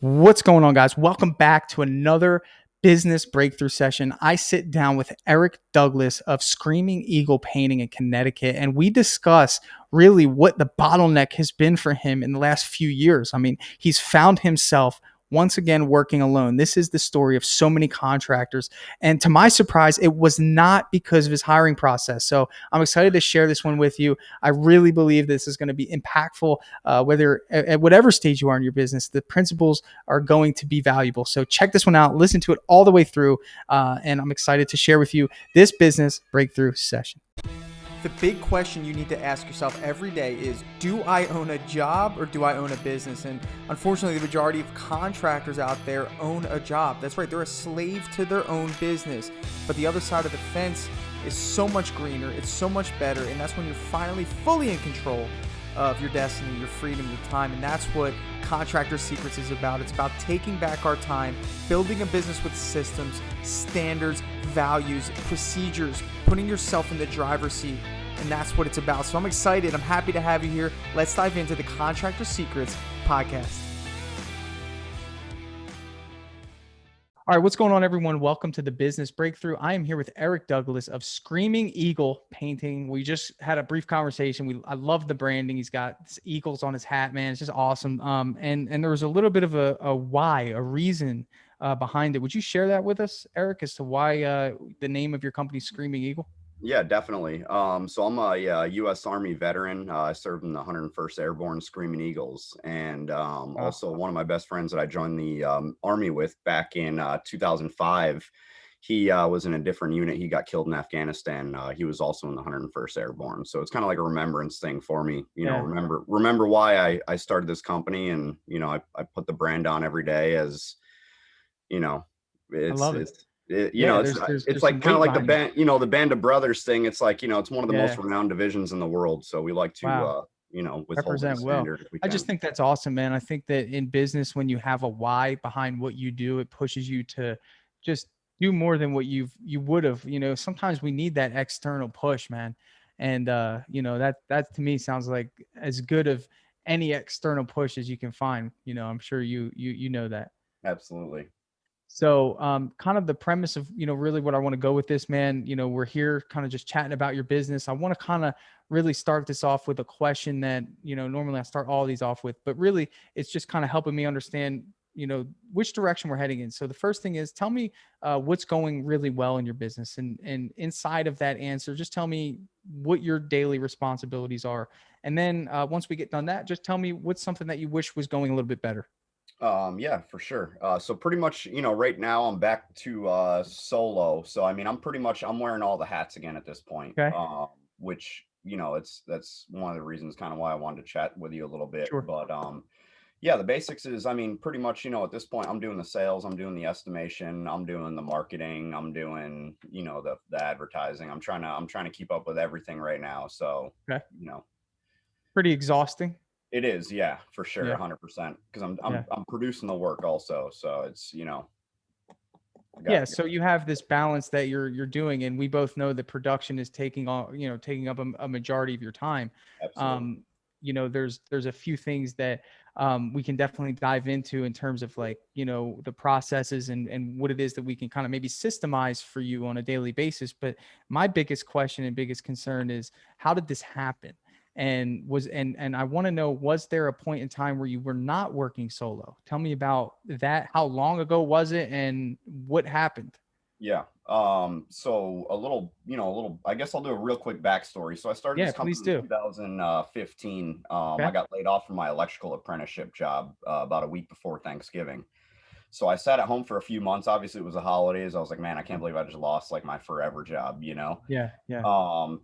What's going on, guys? Welcome back to another business breakthrough session. I sit down with Erik Douglas of Screaming Eagle Painting in Connecticut, and we discuss really what the bottleneck has been for him in the last few years. I mean, he's found himself once again working alone. This is the story of so many contractors. And to my surprise, it was not because of his hiring process. So I'm excited to share this one with you. I really believe this is going to be impactful, whether at whatever stage you are in your business. The principles are going to be valuable. So check this one out, listen to it all the way through, and I'm excited to share with you this business breakthrough session. The big question you need to ask yourself every day is, do I own a job or do I own a business? And unfortunately, the majority of contractors out there own a job. That's right, they're a slave to their own business. But the other side of the fence is so much greener, it's so much better, and that's when you're finally fully in control of your destiny, your freedom, your time. And that's what Contractor Secrets is about. It's about taking back our time, building a business with systems, standards, values, procedures, putting yourself in the driver's seat. And that's what it's about. So I'm excited. I'm happy to have you here. Let's dive into the Contractor Secrets podcast. All right, what's going on, everyone? Welcome to the Business Breakthrough. I am here with Erik Douglas of Screaming Eagle Painting. We just had a brief conversation. I love the branding. He's got eagles on his hat, man. It's just awesome. And there was a little bit of a why, a reason behind it. Would you share that with us, Erik, as to why the name of your company, Screaming Eagle? Yeah, definitely. So I'm a U.S. Army veteran. I served in the 101st Airborne Screaming Eagles, and also one of my best friends that I joined the Army with back in 2005. He was in a different unit. He got killed in Afghanistan. He was also in the 101st Airborne. So it's kind of like a remembrance thing for me. Remember why I started this company, and I put the brand on every day as I love it. It's some like kind of weight like the behind it. band, the Band of Brothers thing. It's like, it's one of the most Yeah. renowned divisions in the world. So we like Wow. to, withhold the Represent well. standard if we I just can. think that's awesome, man. I think that in business, when you have a why behind what you do, it pushes you to just do more than what you would have. Sometimes we need that external push, man. And that to me sounds like as good of any external push as you can find. I'm sure you know that. Absolutely. So, kind of the premise of, really what I want to go with this, man, we're here kind of just chatting about your business. I want to kind of really start this off with a question that, normally I start all these off with, but really it's just kind of helping me understand, which direction we're heading in. So the first thing is, tell me what's going really well in your business. And inside of that answer, just tell me what your daily responsibilities are. And then once we get done that, just tell me what's something that you wish was going a little bit better. Yeah, for sure. So pretty much, right now I'm back to solo. So I mean, I'm wearing all the hats again at this point. Okay. Which, that's one of the reasons kind of why I wanted to chat with you a little bit. Sure. But yeah, the basics is, I mean, pretty much, at this point, I'm doing the sales, I'm doing the estimation, I'm doing the marketing, I'm doing, the advertising. I'm trying to keep up with everything right now. So, Okay. you know, Pretty exhausting. it is, yeah, for sure, Yeah. 100%. Because I'm Yeah. I'm I'm producing the work also. So it's, I Yeah, got so you have this balance that you're doing, and we both know that production is taking up a majority of your time. absolutely. Um, there's a few things that we can definitely dive into in terms of, like, the processes and what it is that we can kind of maybe systemize for you on a daily basis. But my biggest question and biggest concern is, how did this happen? And I want to know, was there a point in time where you were not working solo? Tell me about that. How long ago was it, and what happened? Yeah. So I guess I'll do a real quick backstory. So I started Yeah, this please company in do. 2015. I Okay. got laid off from my electrical apprenticeship job about a week before Thanksgiving. So I sat at home for a few months. Obviously, it was the holidays. I was like, man, I can't believe I just lost like my forever job. Yeah, yeah.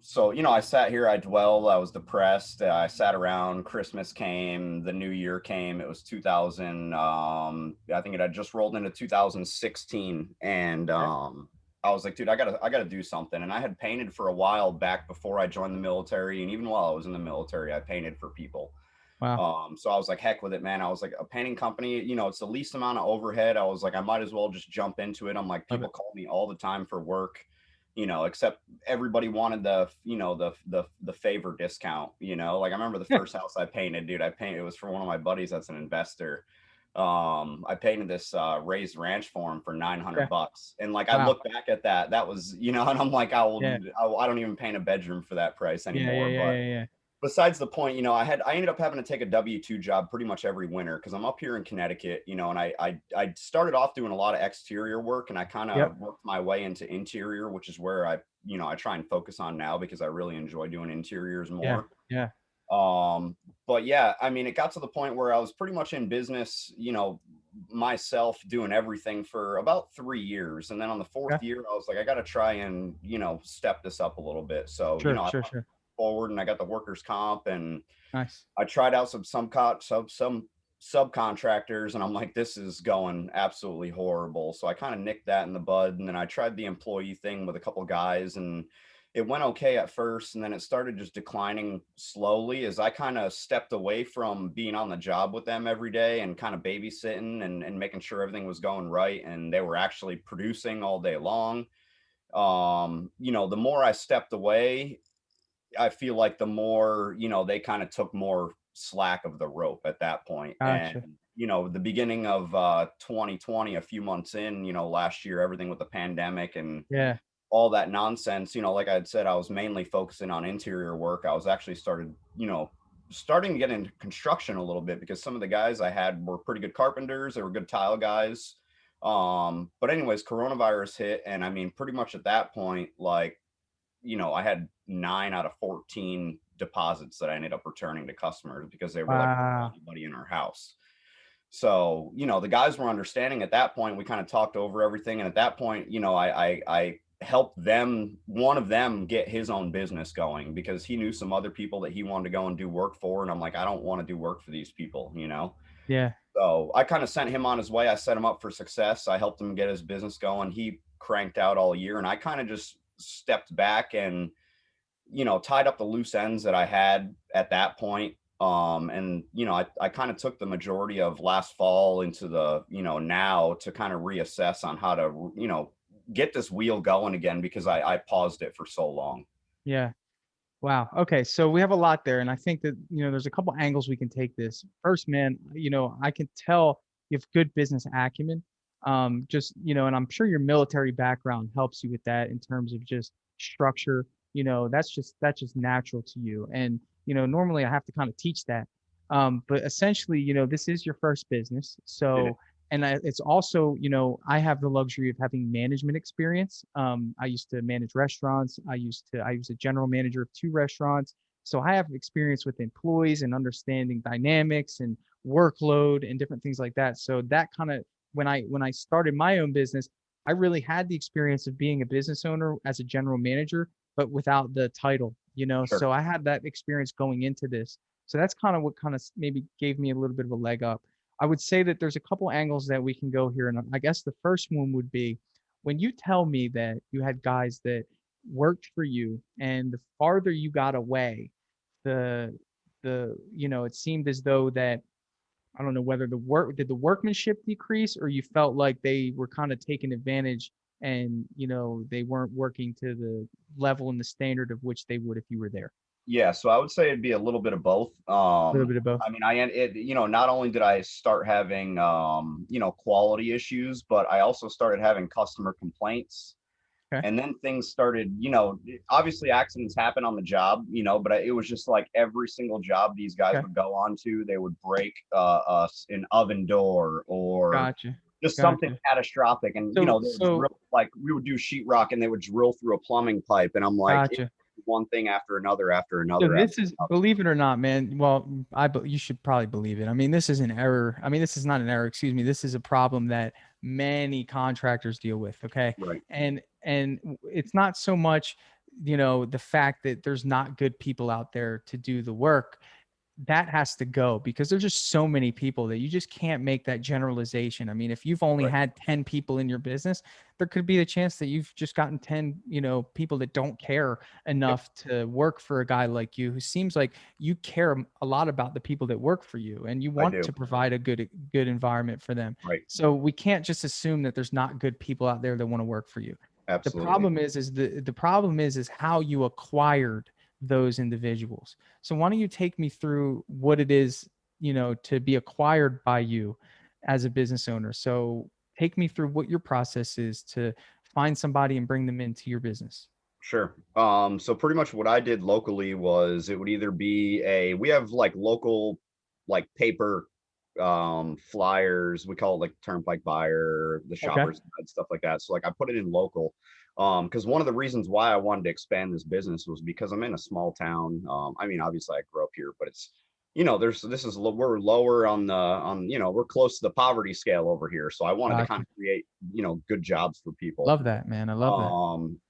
So, I sat here, I dwelled, I was depressed. I sat around, Christmas came, the new year came. It was 2000. I think it had just rolled into 2016. And Okay. I was like, dude, I gotta do something. And I had painted for a while back before I joined the military. And even while I was in the military, I painted for people. Wow. So I was like, heck with it, man. I was like, a painting company, it's the least amount of overhead. I was like, I might as well just jump into it. I'm like, Love people it. call me all the time for work, except everybody wanted the favor discount. Like I remember the first house I painted, dude. It was for one of my buddies that's an investor. I painted this raised ranch for him for Yeah. $900. And like, I Wow. look back at that, that was, and I'm like, Yeah. I don't even paint a bedroom for that price Yeah. Yeah. anymore. Yeah. But Yeah. Yeah. besides the point, I ended up having to take a W-2 job pretty much every winter because I'm up here in Connecticut, and I started off doing a lot of exterior work, and I kind Yep. of worked my way into interior, which is where I try and focus on now because I really enjoy doing interiors Yeah. more. Yeah. Um, but yeah, I mean, it got to the point where I was pretty much in business, myself doing everything for about 3 years. And then on the fourth Yeah. year, I was like, I got to try and, step this up a little bit. So, Sure. I Sure. went Sure. forward and I got the workers' comp, and Nice. I tried out some subcontractors, and I'm like, this is going absolutely horrible. So I kind of nicked that in the bud, and then I tried the employee thing with a couple guys, and it went okay at first, and then it started just declining slowly as I kind of stepped away from being on the job with them every day and kind of babysitting and making sure everything was going right and they were actually producing all day long. The more I stepped away, I feel like the more, they kind of took more slack of the rope at that point. And, Gotcha. the beginning of 2020, a few months in, last year, everything with the pandemic and Yeah. all that nonsense, like I had said, I was mainly focusing on interior work. I was actually starting to get into construction a little bit because some of the guys I had were pretty good carpenters. They were good tile guys. But anyways, coronavirus hit. And I mean, pretty much at that point, like, I had 9 out of 14 deposits that I ended up returning to customers because they were like, Wow. anybody in our house. So, the guys were understanding at that point. We kind of talked over everything. And at that point, I helped one of them get his own business going because he knew some other people that he wanted to go and do work for. And I'm like, I don't want to do work for these people. Yeah. So I kind of sent him on his way. I set him up for success. I helped him get his business going. He cranked out all year, and I kind of just stepped back and tied up the loose ends that I had at that point. And I kind of took the majority of last fall into the now to kind of reassess on how to get this wheel going again because I paused it for so long. Yeah. Wow. Okay. So we have a lot there. And I think that, there's a couple angles we can take this. First, man, I can tell you have good business acumen. And I'm sure your military background helps you with that in terms of just structure. That's just natural to you. And, normally I have to kind of teach that. But essentially, this is your first business. It is. So, and it's also, I have the luxury of having management experience. I used to manage restaurants. I was a general manager of 2 restaurants. So I have experience with employees and understanding dynamics and workload and different things like that. So that kind of, when I started my own business, I really had the experience of being a business owner as a general manager, but without the title, Sure. so I had that experience going into this. So that's kind of what kind of maybe gave me a little bit of a leg up. I would say that there's a couple angles that we can go here. And I guess the first one would be when you tell me that you had guys that worked for you and the farther you got away, the it seemed as though that I don't know whether the workmanship decrease or you felt like they were kind of taking advantage and they weren't working to the level and the standard of which they would if you were there. Yeah, so I would say it'd be a little bit of both. A little bit of both. I mean, not only did I start having, quality issues, but I also started having customer complaints. Okay. And then things started, obviously accidents happen on the job, but it was just like every single job these guys Okay. would go on to, they would break an oven door or Gotcha. just something Gotcha. catastrophic. And, So they would drill, like we would do sheetrock and they would drill through a plumbing pipe. And I'm like, gotcha. one thing after another, after So another, after this is, another. believe it or not, man. Well, you should probably believe it. I mean, this is an error. I mean, this is not an error. Excuse me. This is a problem that many contractors deal with. Okay, Right. and it's not so much, the fact that there's not good people out there to do the work. That has to go because there's just so many people that you just can't make that generalization. I mean, if you've only Right. had 10 people in your business, there could be a chance that you've just gotten 10, people that don't care Yep. enough to work for a guy like you who seems like you care a lot about the people that work for you and you I want do. to provide a good environment for them. Right. So we can't just assume that there's not good people out there that want to work for you. The Absolutely. problem the problem is how you acquired those individuals. So why don't you take me through what it is, to be acquired by you? as a business owner. So take me through what your process is to find somebody and bring them into your business. Sure. So pretty much what I did locally was it would either be we have like local, like paper, flyers. We call it like Turnpike Buyer, the Okay. Shoppers Guide, stuff like that. So like I put it in local, because one of the reasons why I wanted to expand this business was because I'm in a small town. I mean, obviously I grew up here, but it's, we're lower on we're close to the poverty scale over here. So I wanted to kind Gotcha. of create, good jobs for people. Love that, man. I love that. Um,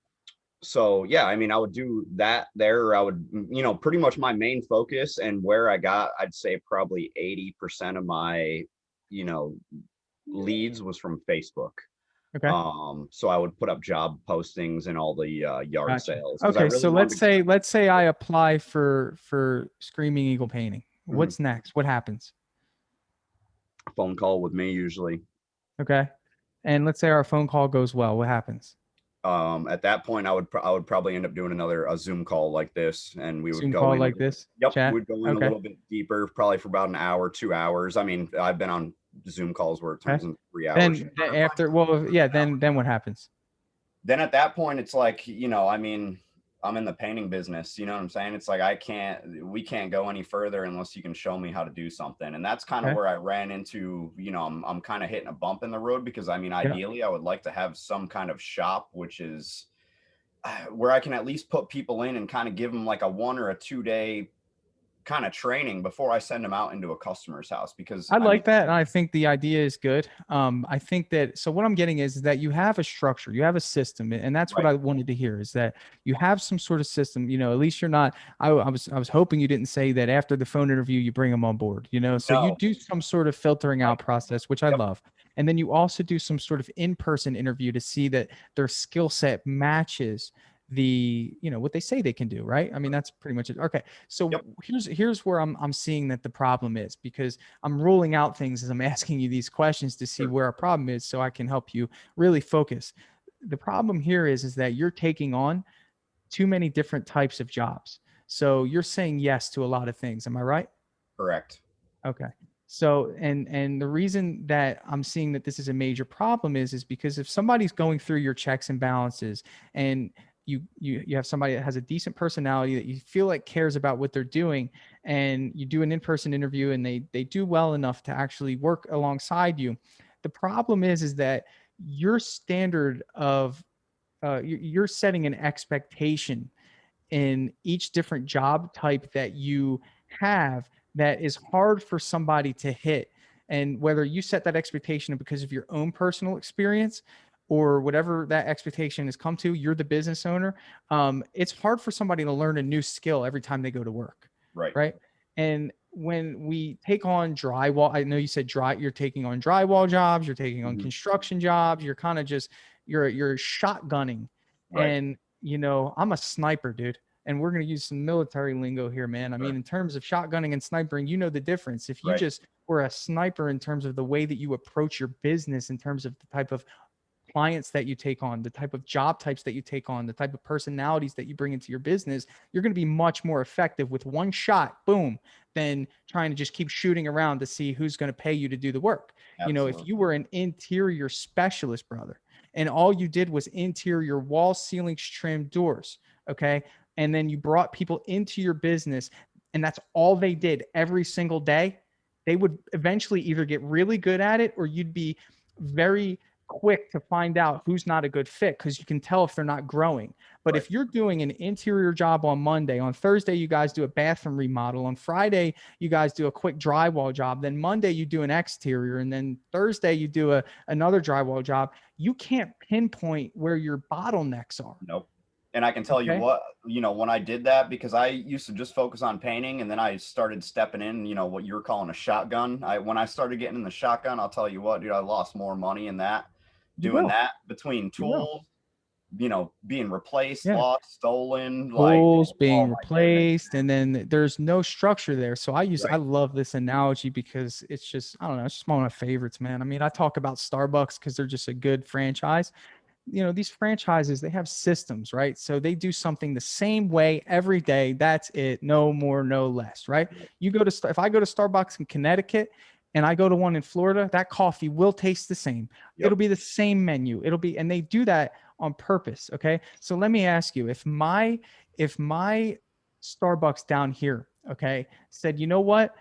so yeah, I mean, I would do that there. I would, pretty much my main focus and where I got, I'd say probably 80% of my, you know, leads was from Facebook. Okay. So I would put up job postings and all the yard Gotcha. sales because I Okay. really So wanted let's say I apply for Screaming Eagle painting. to What's next? What happens? phone call with me usually. Okay. And let's say our phone call goes well. What happens? At that point, I would probably end up doing a Zoom call like this, and we would Zoom go call in. like this? Yep, Chat? we'd go in a Okay. little bit deeper, probably for about an hour, 2 hours. I mean, I've been on Zoom calls where it Okay. turns into 3 hours. Then after, well, yeah, then what happens? Then at that point, it's like, I mean, I'm in the painting business. You know what I'm saying? It's like we can't go any further unless you can show me how to do something. And that's kind of Okay. where I ran into, I'm kind of hitting a bump in the road because I mean, Yeah. ideally, I would like to have some kind of shop, which is where I can at least put people in and kind of give them like a 1 or 2 day kind of training before I send them out into a customer's house. Because I I mean, like that. And I think the idea is good. I think that, so what I'm getting is that you have a structure, you have a system, and that's what right? I wanted to hear is that you have some sort of system, at least you're not, I was hoping you didn't say that after the phone interview, you bring them on board, so you No, do some sort of filtering right? out process, which I Yep, love. And then you also do some sort of in-person interview to see that their skill set matches what they say they can do, right? I mean, that's pretty much it. Okay. So yep, here's where I'm seeing that the problem is, because I'm ruling out things as I'm asking you these questions to see sure, where a problem is so I can help you really focus. The problem here is that you're taking on too many different types of jobs. So you're saying yes to a lot of things. Am I right? correct, Okay. So and the reason that I'm seeing that this is a major problem is because if somebody's going through your checks and balances, and you have somebody that has a decent personality that you feel like cares about what they're doing, and you do an in-person interview and they do well enough to actually work alongside you, the problem is that your standard of you're setting an expectation in each different job type that you have that is hard for somebody to hit. And whether you set that expectation because of your own personal experience or whatever that expectation has come to, you're the business owner. It's hard for somebody to learn a new skill every time they go to work, right. right? And when we take on drywall, I know you said you're taking on drywall jobs, you're taking on Hmm. construction jobs, you're kind of just you're shotgunning. Right, And I'm a sniper, dude. And we're going to use some military lingo here, man. I mean, sure, in terms of shotgunning and snipering, you know the difference. If you right, just were a sniper in terms of the way that you approach your business, in terms of the type of clients that you take on, the type of job types that you take on, the type of personalities that you bring into your business, you're going to be much more effective with one shot, boom, than trying to just keep shooting around to see who's going to pay you to do the work. If absolutely, you were an interior specialist, brother, and all you did was interior wall, ceilings, trim, doors, okay, and then you brought people into your business and that's all they did every single day, they would eventually either get really good at it or you'd be very quick to find out who's not a good fit because you can tell if they're not growing. But right, if you're doing an interior job on Monday, on Thursday, you guys do a bathroom remodel, on Friday, you guys do a quick drywall job, then Monday, you do an exterior, and then Thursday, you do another drywall job, you can't pinpoint where your bottlenecks are. nope. And I can tell you Okay. what, when I did that, because I used to just focus on painting and then I started stepping in, what you're calling a shotgun. When I started getting in the shotgun, I'll tell you what, dude, I lost more money in that, You doing will. that between You will. tools, being replaced, Yeah. lost, stolen, like, Tools oh being my goodness, replaced, and then there's no structure there. So I right, love this analogy because it's just, I don't know, it's just one of my favorites, man. I mean, I talk about Starbucks because they're just a good franchise. These franchises, they have systems, right? So they do something the same way every day. That's it. No more, no less, right? right, If I go to Starbucks in Connecticut, and I go to one in Florida, that coffee will taste the same. It'll Yep. be the same menu. It'll be, and they do that on purpose. Okay. So let me ask you, if my Starbucks down here, okay, said, you know what,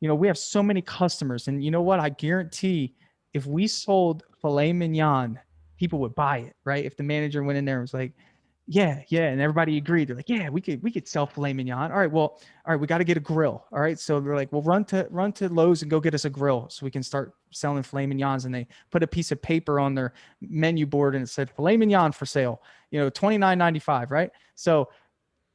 we have so many customers, and you know what, I guarantee if we sold filet mignon, people would buy it, right? If the manager went in there and was like, yeah, yeah, and everybody agreed. They're like, yeah, we could sell filet mignon. All right, well, all right, we got to get a grill. All right, so they're like, well, run to Lowe's and go get us a grill so we can start selling filet mignons. And they put a piece of paper on their menu board and it said filet mignon for sale. $29.95, right? So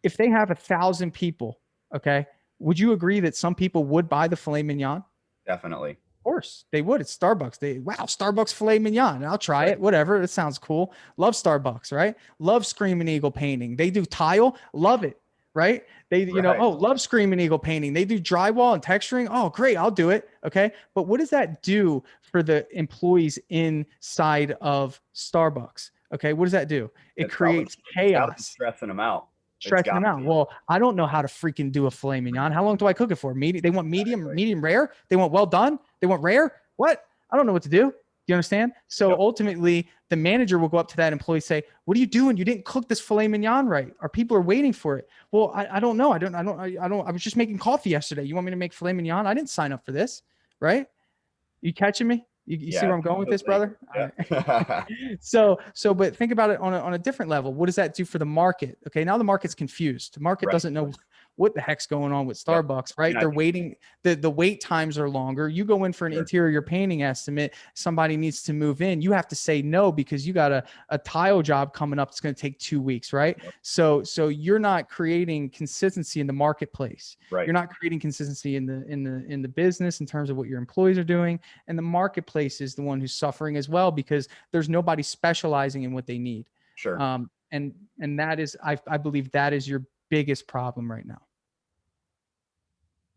if they have 1,000 people, okay, would you agree that some people would buy the filet mignon? Definitely. Of course, they would. It's Starbucks. Wow, Starbucks filet mignon. I'll try Right. it. Whatever. It sounds cool. Love Starbucks, right? Love Screaming Eagle painting. They do tile. Love it, right? Right. love Screaming Eagle painting. They do drywall and texturing. Oh, great. I'll do it. Okay. But what does that do for the employees inside of Starbucks? Okay. What does that do? It It's probably creates it's got to be chaos, stressing them out. It's stressing got them to out. be. Well, I don't know how to freaking do a filet mignon. How long do I cook it for? Medium. They want medium, Exactly. medium rare. They want well done. They want rare. What? I don't know what to do. Do you understand? So Yep. ultimately, the manager will go up to that employee, say, "What are you doing? You didn't cook this filet mignon right. Our people are waiting for it." Well, I don't know. I was just making coffee yesterday. You want me to make filet mignon? I didn't sign up for this, right? You catching me? You see Yeah. where I'm going with this, Definitely. brother? All right. Yeah. But think about it on a different level. What does that do for the market? Okay, now the market's confused. The market Right. doesn't know what the heck's going on with Yep. Starbucks, And right? I They're think waiting. The wait times are longer. You go in for an sure. interior painting estimate. Somebody needs to move in. You have to say no because you got a tile job coming up. It's going to take 2 weeks, right? Yep. So you're not creating consistency in the marketplace. Right. You're not creating consistency in the business in terms of what your employees are doing, and the marketplace is the one who's suffering as well because there's nobody specializing in what they need. Sure. And that is, I believe that is your biggest problem right now.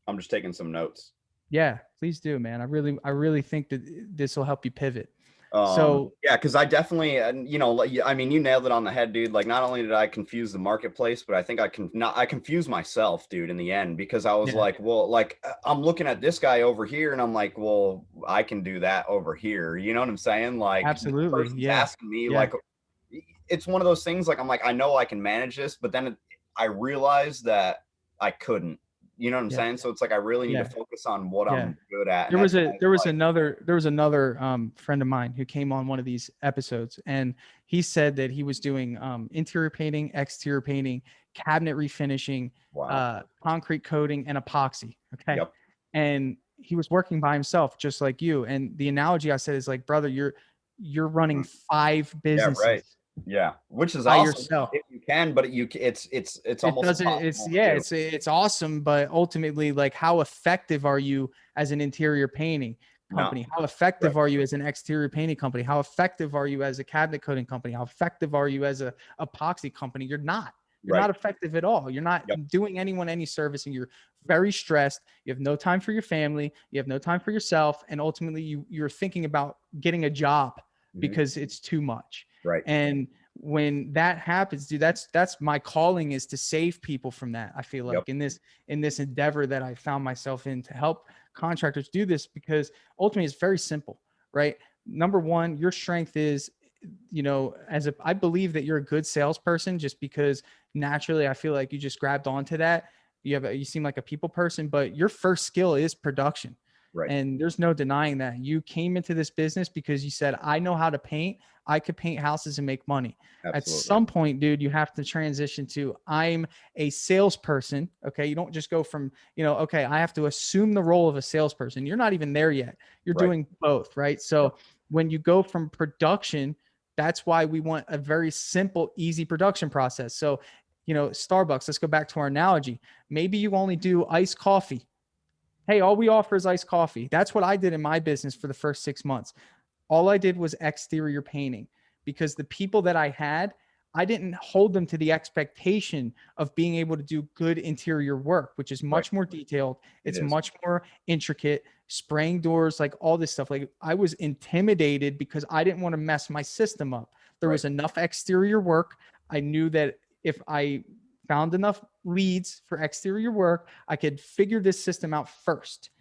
I'm just taking some notes. Yeah, please do, man. I really think that this will help you pivot. So Yeah, because I definitely, and I mean, you nailed it on the head, dude. Like, not only did I confuse the marketplace, but I think I confused myself, dude, in the end, because I was yeah, like, well, like I'm looking at this guy over here, and I'm like, well, I can do that over here. You know what I'm saying? Like, this absolutely. person's Yeah, asking me, yeah, like, it's one of those things. Like, I'm like, I know I can manage this, but then I realized that I couldn't. You know what I'm yeah, saying? So it's like I really need to yeah, focus on what yeah. I'm good at, and There was that's a why there it's was like, another friend of mine who came on one of these episodes, and he said that he was doing interior painting, exterior painting, cabinet refinishing, wow, concrete coating, and epoxy. Okay, yep. and he was working by himself, just like you. And the analogy I said is like, brother, you're running 5 Yeah, right. businesses Yeah, which is by awesome yourself. if you can, but it's It almost doesn't, it's impossible yeah, to do. it's awesome, but ultimately, like, how effective are you as an interior painting No, company? How right, effective are you as an exterior painting company? How effective are you as a cabinet coating company? How effective are you as a epoxy company? You're not. You're right. not effective at all. You're not Yep. doing anyone any service, and you're very stressed. You have no time for your family. You have no time for yourself, and ultimately, you're thinking about getting a job Mhm. because it's too much. Right. And when that happens, dude, that's my calling, is to save people from that. I feel Yep. like in this endeavor that I found myself in, to help contractors do this, because ultimately it's very simple, right? Number one, your strength is, I believe that you're a good salesperson, just because naturally I feel like you just grabbed onto that. You seem like a people person, but your first skill is production. Right. And there's no denying that. You came into this business because you said, I know how to paint. I could paint houses and make money. At Absolutely. some point, dude, you have to transition to, I'm a salesperson. Okay. You don't just go from, okay, I have to assume the role of a salesperson. You're not even there yet. You're Right. doing both, right? Yep. So when you go from production, that's why we want a very simple, easy production process. So, Starbucks, let's go back to our analogy. Maybe you only do iced coffee. Hey, all we offer is iced coffee. That's what I did in my business for the first 6 months. All I did was exterior painting, because the people that I had, I didn't hold them to the expectation of being able to do good interior work, which is Right. much more detailed. It It's is. much more intricate, spraying doors, like all this stuff. Like, I was intimidated because I didn't want to mess my system up. There Right. was enough exterior work. I knew that if I found enough leads for exterior work, I could figure this system out first.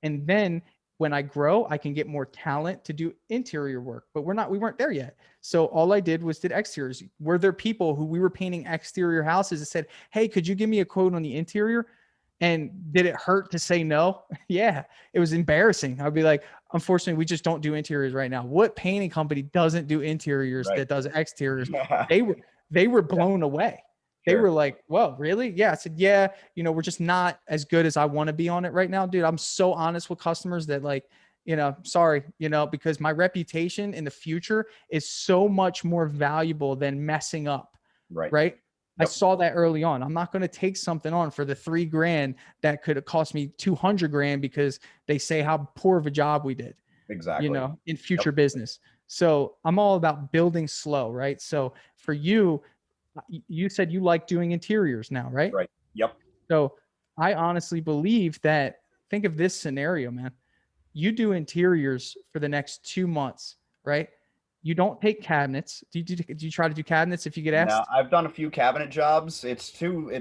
And then when I grow, I can get more talent to do interior work, but we weren't there yet. So all I did was did exteriors. Were there people who we were painting exterior houses that said, hey, could you give me a quote on the interior? And did it hurt to say no? Yeah, it was embarrassing. I'd be like, unfortunately, we just don't do interiors right now. What painting company doesn't do interiors Right. that does exteriors? Yeah. They were they were blown away. They Sure. were like, "Whoa, really?" Yeah, I said, "Yeah, we're just not as good as I want to be on it right now, dude." I'm so honest with customers that like, sorry, because my reputation in the future is so much more valuable than messing up, Right. right? I Yep. saw that early on. I'm not going to take something on for the $3,000 that could have cost me 200 grand because they say how poor of a job we did, Exactly. in Yep. future business. So I'm all about building slow, right? So for you, you said you like doing interiors now, right? Right. Yep. So I honestly believe that, think of this scenario, man. You do interiors for the next 2 months, right? You don't take cabinets. Do you try to do cabinets if you get Now, asked? I've done a few cabinet jobs. It's too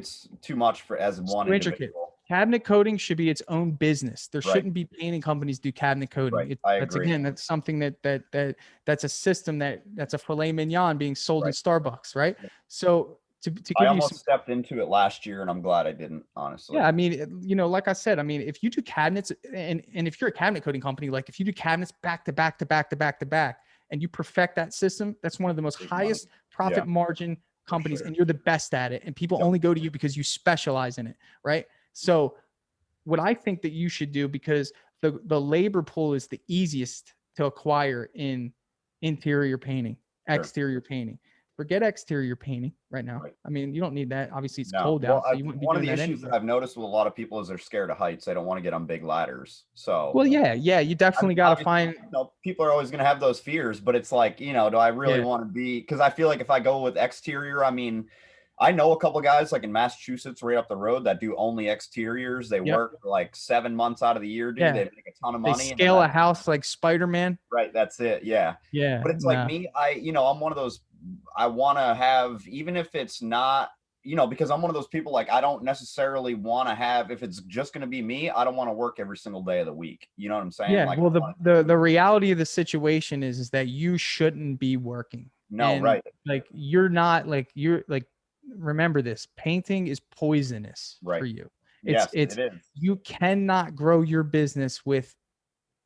much for as It's one too intricate. individual. Cabinet coating should be its own business. There Right. shouldn't be painting companies do cabinet coating. Right. I That's agree. again, that's something that's a system that's a filet mignon being sold in Right. Starbucks, right? Yep. So to I give you almost some, stepped into it last year, and I'm glad I didn't, yeah, honestly. I mean, like I said, I mean, if you do cabinets and if you're a cabinet coating company, like if you do cabinets back to back to back to back to back, and you perfect that system, that's one of the most Big money. highest Yeah, profit margin for companies, sure. and you're the best at it, and people Yep. only go to you because you specialize in it, right? So what I think that you should do, because the labor pool is the easiest to acquire in interior painting, Sure. exterior painting. Forget exterior painting right now. Right. I mean, you don't need that. Obviously, it's No. cold Well, out, so you wouldn't be one of doing the that issues that anyway. I've noticed with a lot of people is they're scared of heights. They don't want to get on big ladders. So Well, yeah, you I definitely mean, got to obviously, find. people are always going to have those fears, but it's like, do I really Yeah, want to be? Because I feel like if I go with exterior, I mean, I know a couple guys like in Massachusetts, right up the road, that do only exteriors. They yep, work for like 7 months out of the year, dude. They yeah. make a ton of They money, and then scale a house like Spider-Man. right, that's it. Yeah. Yeah, But it's like no, me, I'm one of those, I want to have, even if it's not, because I'm one of those people, like, I don't necessarily want to have, if it's just going to be me, I don't want to work every single day of the week. You know what I'm saying? yeah. Like, Well, I the want the the reality of the situation is that you shouldn't be working, no, and right. like you're not like you're like. Remember this: painting is poisonous for Right. you. It's Yes, it's it is. you cannot grow your business with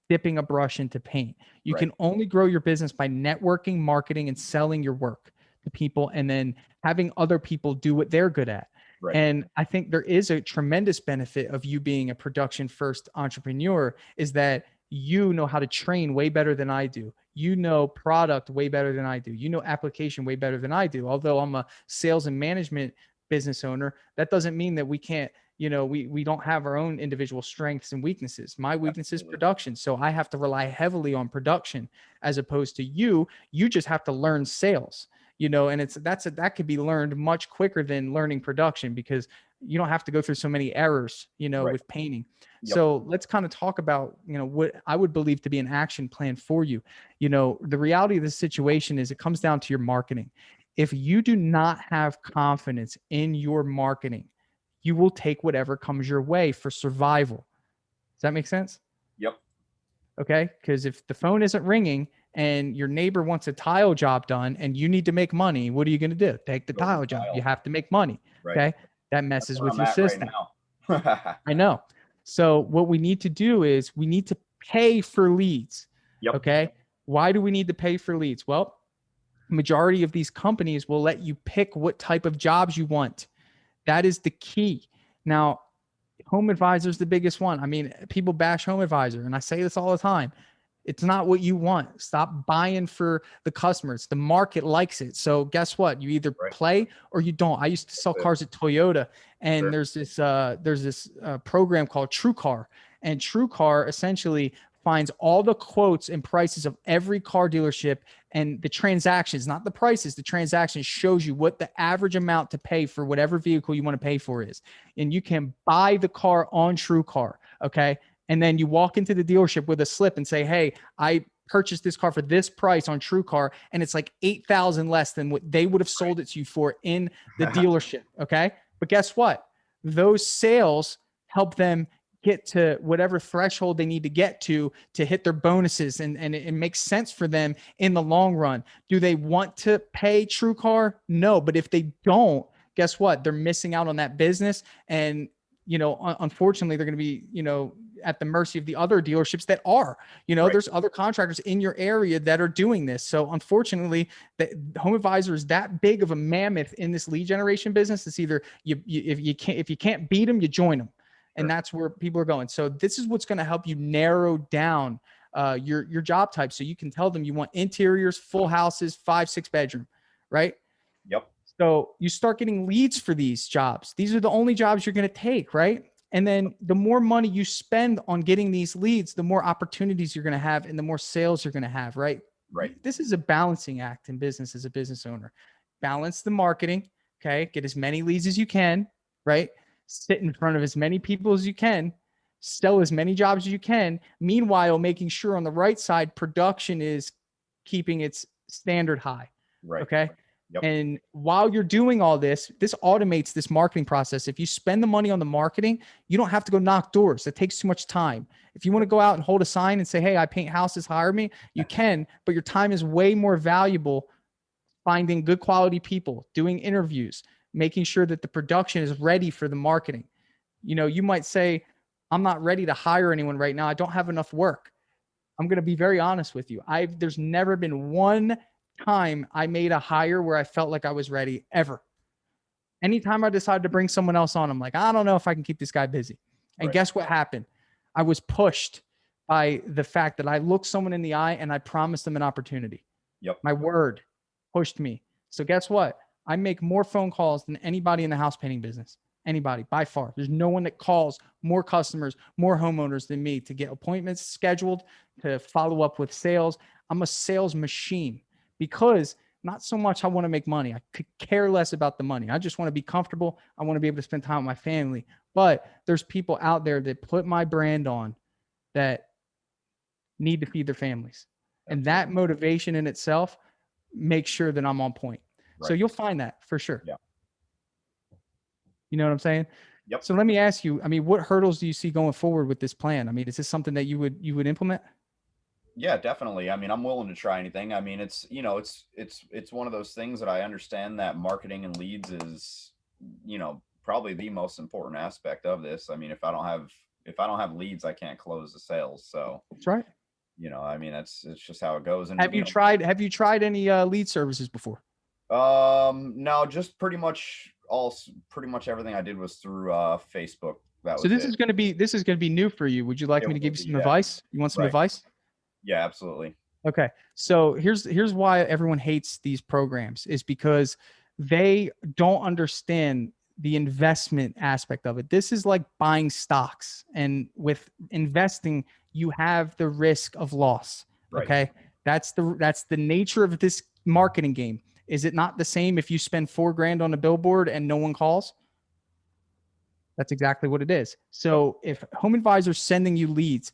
dipping a brush into paint. You Right. can only grow your business by networking, marketing, and selling your work to people, and then having other people do what they're good at. Right. And I think there is a tremendous benefit of you being a production first entrepreneur is that you know how to train way better than I do. You know product way better than I do. You know application way better than I do. Although I'm a sales and management business owner, that doesn't mean that we can't, we don't have our own individual strengths and weaknesses. My weakness is Absolutely. production, so I have to rely heavily on production as opposed to you just have to learn sales, and that could be learned much quicker than learning production because you don't have to go through so many errors, Right. with painting. Yep. So let's kind of talk about, what I would believe to be an action plan for you. The reality of the situation is it comes down to your marketing. If you do not have confidence in your marketing, you will take whatever comes your way for survival. Does that make sense? Yep. Okay. Because if the phone isn't ringing and your neighbor wants a tile job done and you need to make money, what are you going to do? Take the Go to the tile job. You tile. have to make money. Right. Okay. That That's messes where with I'm your at right system. now. I know. So what we need to do is we need to pay for leads. Yep. Okay. Why do we need to pay for leads? Well, majority of these companies will let you pick what type of jobs you want. That is the key. Now, Home Advisor is the biggest one. I mean, people bash Home Advisor, and I say this all the time. It's not what you want. Stop buying for the customers. The market likes it. So guess what? You either Right. play or you don't. I used to sell cars at Toyota, and Sure. there's this program called TrueCar, and TrueCar essentially finds all the quotes and prices of every car dealership and the transactions, not the prices, the transactions shows you what the average amount to pay for whatever vehicle you want to pay for is. And you can buy the car on TrueCar. Okay. And then you walk into the dealership with a slip and say, hey, I purchased this car for this price on TrueCar, and it's like 8,000 less than what they would have sold it to you for in the dealership. Okay. But guess what? Those sales help them get to whatever threshold they need to get to hit their bonuses, and it makes sense for them in the long run. Do they want to pay TrueCar? No, but if they don't, guess what? They're missing out on that business. And, unfortunately, they're going to be, at the mercy of the other dealerships that are, there's other contractors in your area that are doing this. So unfortunately, the Home Advisor is that big of a mammoth in this lead generation business. It's either if you can't beat them, you join them. And that's where people are going. So this is what's going to help you narrow down your job type. So you can tell them you want interiors, full houses, 5-6 bedroom, right? Yep. So you start getting leads for these jobs. These are the only jobs you're going to take, right? And then the more money you spend on getting these leads, the more opportunities you're going to have and the more sales you're going to have, right? Right. This is a balancing act in business as a business owner. Balance the marketing, okay? Get as many leads as you can, right? Sit in front of as many people as you can, sell as many jobs as you can. Meanwhile, making sure on the right side, production is keeping its standard high, right. Okay? Yep. And while you're doing all this, this automates this marketing process. If you spend the money on the marketing, you don't have to go knock doors. It takes too much time. If you want to go out and hold a sign and say, hey, I paint houses, hire me, you can, but your time is way more valuable finding good quality people, doing interviews, making sure that the production is ready for the marketing. You might say, I'm not ready to hire anyone right now. I don't have enough work. I'm going to be very honest with you. There's never been one time I made a hire where I felt like I was ready ever. Anytime I decided to bring someone else on, I'm like, I don't know if I can keep this guy busy. And guess what happened? I was pushed by the fact that I looked someone in the eye and I promised them an opportunity. Yep. My word pushed me. So guess what? I make more phone calls than anybody in the house painting business. Anybody, by far. There's no one that calls more customers, more homeowners than me to get appointments scheduled, to follow up with sales. I'm a sales machine because not so much I want to make money. I could care less about the money. I just want to be comfortable. I want to be able to spend time with my family. But there's people out there that put my brand on that need to feed their families. Absolutely. And that motivation in itself makes sure that I'm on point. Right. So you'll find that for sure. Yeah. You know what I'm saying? Yep. So let me ask you, what hurdles do you see going forward with this plan? Is this something that you would implement? Yeah, definitely. I'm willing to try anything. It's one of those things that I understand that marketing and leads is, probably the most important aspect of this. If I don't have leads, I can't close the sales. So that's right. It's just how it goes. And have you tried any lead services before? No, just pretty much everything I did was through Facebook. So this is going to be new for you. Would you like me to give you some advice? You want some advice? Yeah, absolutely. Okay. So here's why everyone hates these programs, is because they don't understand the investment aspect of it. This is like buying stocks, and with investing, you have the risk of loss. Right. Okay. That's the nature of this marketing game. Is it not the same if you spend $4,000 on a billboard and no one calls? That's exactly what it is. So if Home Advisor's sending you leads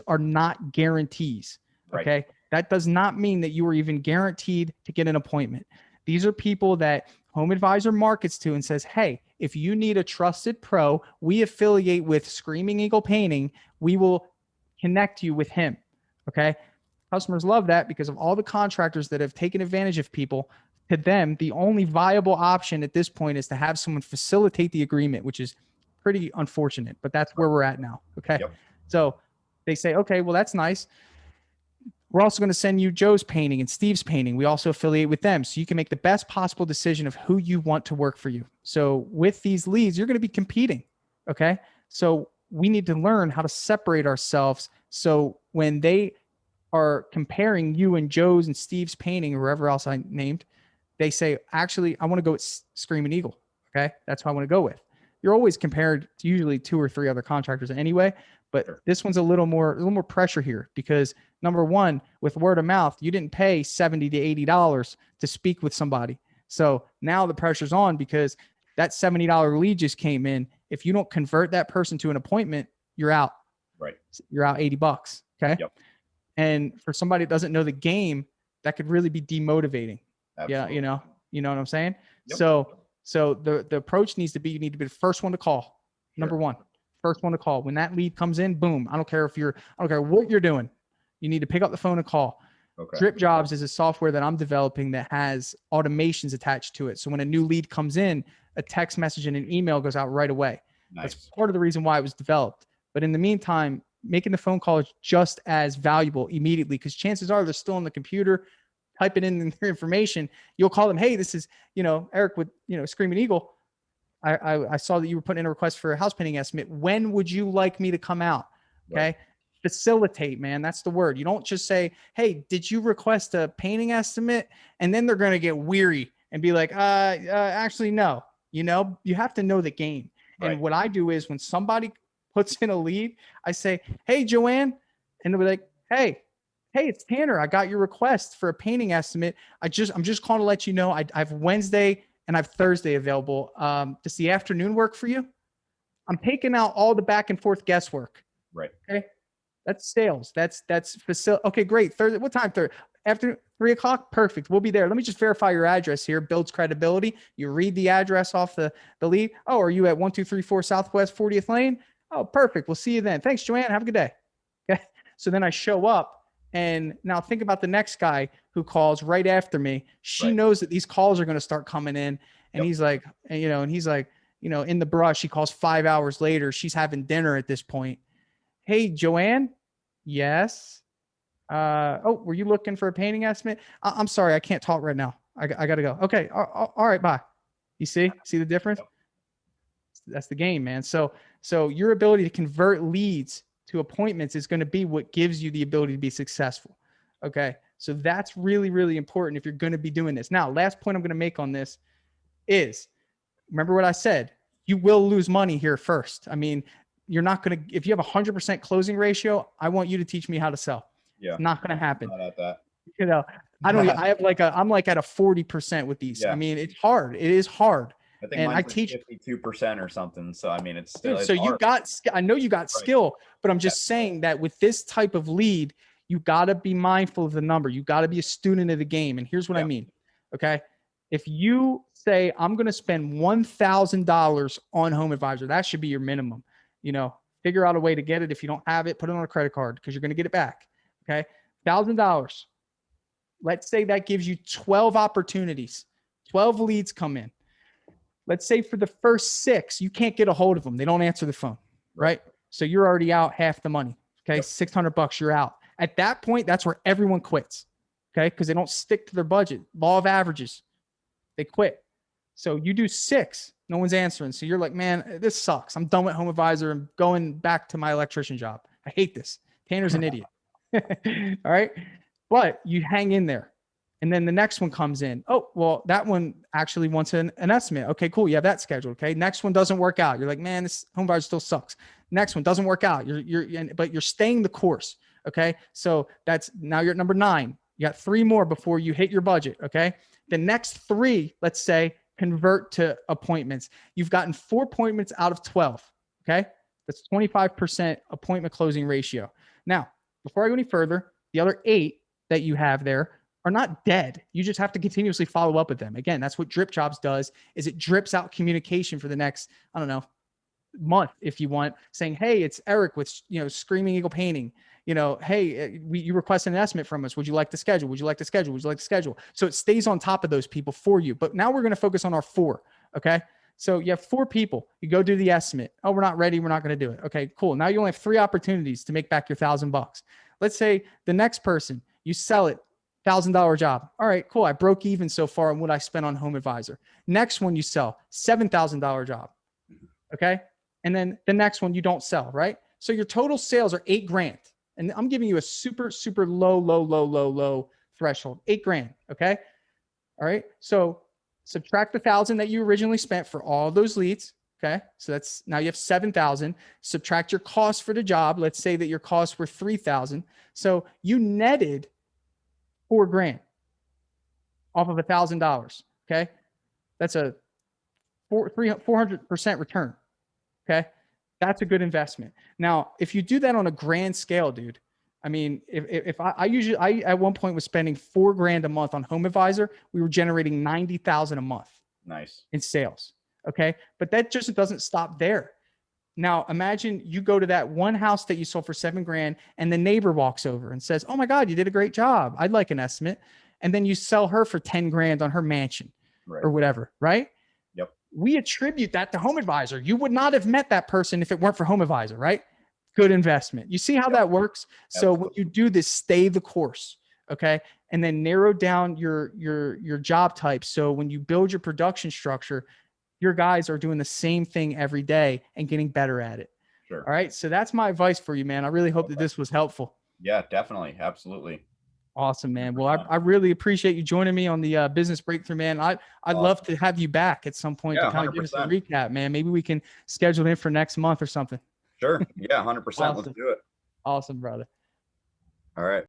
are not guarantees. Okay. Right. That does not mean that you are even guaranteed to get an appointment. These are people that Home Advisor markets to and says, hey, if you need a trusted pro, we affiliate with Screaming Eagle Painting. We will connect you with him. Okay. Customers love that because of all the contractors that have taken advantage of people. To them, the only viable option at this point is to have someone facilitate the agreement, which is pretty unfortunate, but that's where we're at now. Okay. Yep. So they say, okay, well, that's nice. We're also going to send you Joe's painting and Steve's painting. We also affiliate with them. So you can make the best possible decision of who you want to work for you. So with these leads, you're going to be competing. Okay. So we need to learn how to separate ourselves. So when they are comparing you and Joe's and Steve's painting or wherever else I named, they say, actually, I want to go with Screaming Eagle. Okay. That's who I want to go with. You're always compared to usually 2 or 3 other contractors anyway, but this one's a little more pressure here because number one, with word of mouth, you didn't pay $70 to $80 to speak with somebody. So now the pressure's on because that $70 lead just came in. If you don't convert that person to an appointment, you're out. Right. You're out $80. Okay. Yep. And for somebody that doesn't know the game, that could really be demotivating. Absolutely. Yeah. You know what I'm saying? Yep. So the approach needs to be, you need to be the first one to call. Number one. First one to call. When that lead comes in, boom. I don't care what you're doing. You need to pick up the phone and call. Okay. Dripjobs is a software that I'm developing that has automations attached to it. So when a new lead comes in, a text message and an email goes out right away. Nice. That's part of the reason why it was developed. But in the meantime, making the phone call is just as valuable immediately, because chances are they're still on the computer, typing in their information. You'll call them, hey, this is, Erik with, Screaming Eagle. I saw that you were putting in a request for a house painting estimate. When would you like me to come out? Okay. Right. Facilitate, man. That's the word. You don't just say, hey, did you request a painting estimate? And then they're going to get weary and be like, actually, no. You have to know the game. Right. And what I do is when somebody puts in a lead, I say, hey, Joanne. And they'll be like, hey, it's Tanner. I got your request for a painting estimate. I'm just calling to let you know I have Wednesday and I have Thursday available. Does the afternoon work for you? I'm taking out all the back and forth guesswork. Right. Okay. That's sales. That's facility. Okay, great. Thursday. What time? Thursday? After 3:00? Perfect. We'll be there. Let me just verify your address here. Builds credibility. You read the address off the lead. Oh, are you at 1234 Southwest 40th Lane? Oh, perfect. We'll see you then. Thanks, Joanne. Have a good day. Okay. So then I show up, and now think about the next guy who calls right after me. She knows that these calls are going to start coming in, and he's like, in the brush. He calls 5 hours later. She's having dinner at this point. Hey, Joanne. Yes. Were you looking for a painting estimate? I'm sorry. I can't talk right now. I got to go. Okay. All right. Bye. You see the difference? That's the game, man. So your ability to convert leads to appointments is going to be what gives you the ability to be successful. Okay. So that's really, really important if you're going to be doing this. Now, last point I'm going to make on this is, remember what I said, you will lose money here first. I mean, you're not going to, if you have 100% closing ratio, I want you to teach me how to sell. Yeah. It's not going to happen. Not at that. I'm like at a 40% with these. Yeah. I mean, it's hard. It is hard. I think I teach 52% or something. So, I mean, it's still, so you I know you got skill, but I'm just saying that with this type of lead, you got to be mindful of the number. You got to be a student of the game. And here's what I mean. Okay. If you say, I'm going to spend $1,000 on Home Advisor, that should be your minimum. Figure out a way to get it. If you don't have it, put it on a credit card because you're going to get it back. Okay. $1,000. Let's say that gives you 12 opportunities. 12 leads come in. Let's say for the first 6, you can't get a hold of them. They don't answer the phone. Right. So you're already out half the money. Okay. Yep. $600, you're out. At that point, that's where everyone quits. Okay. Because they don't stick to their budget. Law of averages. They quit. So you do 6. No one's answering. So you're like, man, this sucks. I'm done with Home Advisor. I'm going back to my electrician job. I hate this. Tanner's an idiot. All right. But you hang in there. And then the next one comes in. Oh, well, that one actually wants an estimate. Okay, cool. You have that scheduled. Okay. Next one doesn't work out. You're like, man, this Home Advisor still sucks. Next one doesn't work out. But you're staying the course. Okay. So now you're at number 9. You got 3 more before you hit your budget. Okay. The next 3, let's say, convert to appointments. You've gotten 4 appointments out of 12. Okay. That's 25% appointment closing ratio. Now, before I go any further, the other 8 that you have there are not dead. You just have to continuously follow up with them. Again, that's what Dripjobs does, is it drips out communication for the next, month, if you want, saying, hey, it's Erik with, Screaming Eagle Painting. Hey, you requested an estimate from us. Would you like to schedule? Would you like to schedule? Would you like to schedule? So it stays on top of those people for you. But now we're going to focus on our 4. Okay. So you have 4 people. You go do the estimate. Oh, we're not ready. We're not going to do it. Okay, cool. Now you only have 3 opportunities to make back your $1,000. Let's say the next person, you sell it, $1,000 job. All right, cool. I broke even so far on what I spent on Home Advisor. Next one you sell, $7,000 job. Okay. And then the next one you don't sell, right? So your total sales are $8,000. And I'm giving you a super, super low threshold, $8,000. Okay. All right. So subtract the 1,000 that you originally spent for all those leads. Okay. So that's, now you have 7,000. Subtract your cost for the job. Let's say that your costs were 3,000. So you netted $4,000 off of $1,000. Okay. That's a 400% return. Okay. That's a good investment. Now, if you do that on a grand scale, dude, I mean, if I at one point was spending $4,000 a month on Home Advisor, we were generating 90,000 a month. Nice. In sales. Okay. But that just doesn't stop there. Now imagine you go to that one house that you sold for 7 grand and the neighbor walks over and says, "Oh my God, you did a great job. I'd like an estimate." And then you sell her for 10 grand on her mansion Right. or whatever, right? Yep. We attribute that to Home Advisor. You would not have met that person if it weren't for Home Advisor, right? Good investment. You see how Yep. that works? So when Absolutely. you do this, stay the course, okay? And then narrow down your job type. So when you build your production structure, your guys are doing the same thing every day and getting better at it. Sure. All right. So that's my advice for you, man. I really hope that this was helpful. Yeah, definitely. Absolutely. Awesome, man. Well, 100%. I really appreciate you joining me on the business breakthrough, man. I'd love Awesome. to have you back at some point to Yeah, kind of give us a 100%. recap, man. Maybe we can schedule it in for next month or something. Sure. Yeah, 100%. Let's Awesome. do it. Awesome, brother. All right.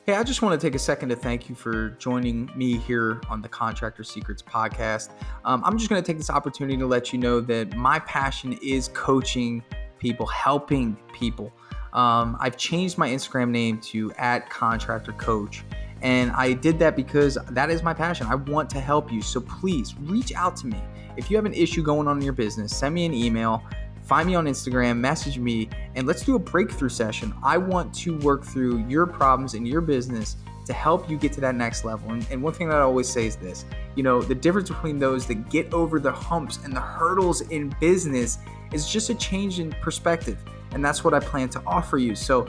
Hey, I just want to take a second to thank you for joining me here on the Contractor Secrets podcast. I'm just going to take this opportunity to let you know that my passion is coaching people, helping people. I've changed my Instagram name to @contractorcoach. And I did that because that is my passion. I want to help you. So please reach out to me. If you have an issue going on in your business, send me an email. Find me on Instagram, message me, and let's do a breakthrough session. I want to work through your problems in your business to help you get to that next level. And one thing that I always say is this, the difference between those that get over the humps and the hurdles in business is just a change in perspective. And that's what I plan to offer you. So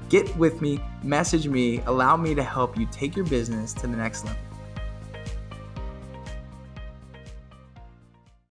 get with me, message me, allow me to help you take your business to the next level.